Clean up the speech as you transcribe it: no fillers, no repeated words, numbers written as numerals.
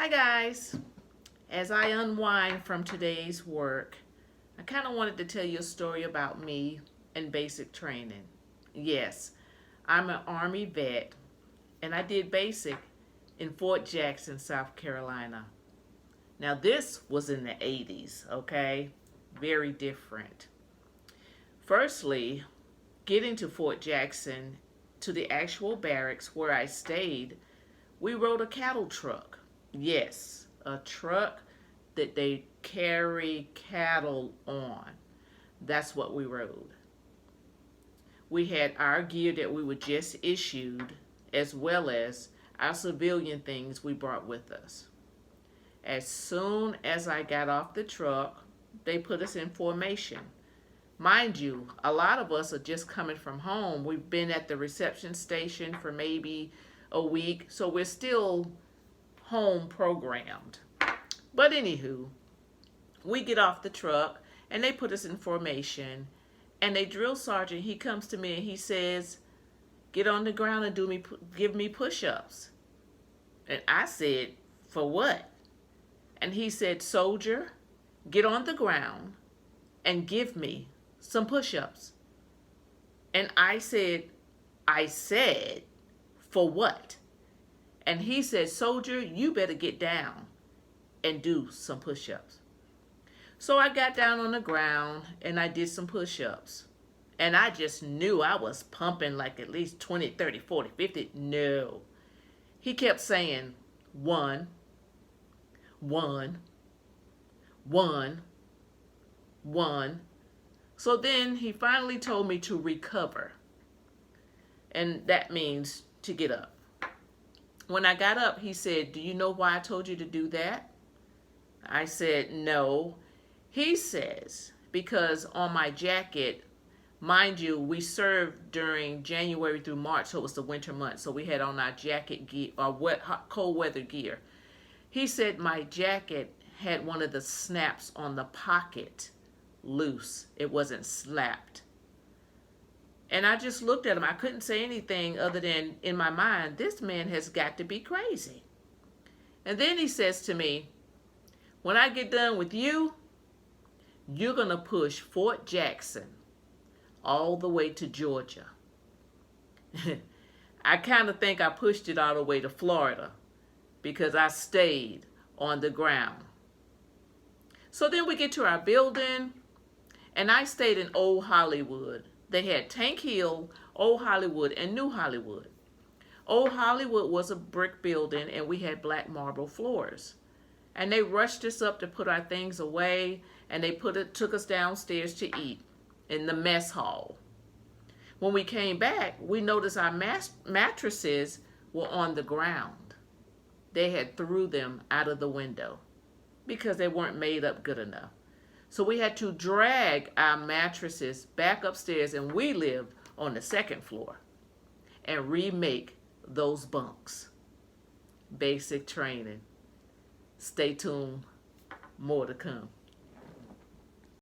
Hi guys. As I unwind from today's work, I kind of wanted to tell you a story about me and basic training. Yes, I'm an Army vet and I did basic in Fort Jackson, South Carolina. Now this was in the 80's, okay? Very different. Firstly, getting to Fort Jackson to the actual barracks where I stayed, we rode a cattle truck. Yes, a truck that they carry cattle on. That's what we rode. We had our gear that we were just issued, as well as our civilian things we brought with us. As soon as I got off the truck, they put us in formation. Mind you, a lot of us are just coming from home. We've been at the reception station for maybe a week, so we're still home programmed. But anywho, we get off the truck and they put us in formation, and a drill sergeant, he comes to me and he says, "Get on the ground and give me push-ups." And I said, "For what?" And he said, "Soldier, get on the ground and give me some push-ups." And I said, "For what?" And he said, "Soldier, you better get down and do some push-ups." So I got down on the ground and I did some push-ups. And I just knew I was pumping like at least 20, 30, 40, 50. No. He kept saying, one, one, one, one. So then he finally told me to recover. And that means to get up. When I got up, he said, "Do you know why I told you to do that?" I said, "No." He says, "Because on my jacket, mind you, we served during January through March, so it was the winter months, so we had on our jacket gear, our cold weather gear." He said my jacket had one of the snaps on the pocket loose. It wasn't slapped. And I just looked at him. I couldn't say anything other than, in my mind, this man has got to be crazy. And then he says to me, "When I get done with you, you're going to push Fort Jackson all the way to Georgia." I kind of think I pushed it all the way to Florida because I stayed on the ground. So then we get to our building, and I stayed in Old Hollywood. They had Tank Hill, Old Hollywood, and New Hollywood. Old Hollywood was a brick building, and we had black marble floors. And they rushed us up to put our things away, and they took us downstairs to eat in the mess hall. When we came back, we noticed our mattresses were on the ground. They had threw them out of the window because they weren't made up good enough. So we had to drag our mattresses back upstairs, and we lived on the second floor, and remake those bunks. Basic training. Stay tuned. More to come.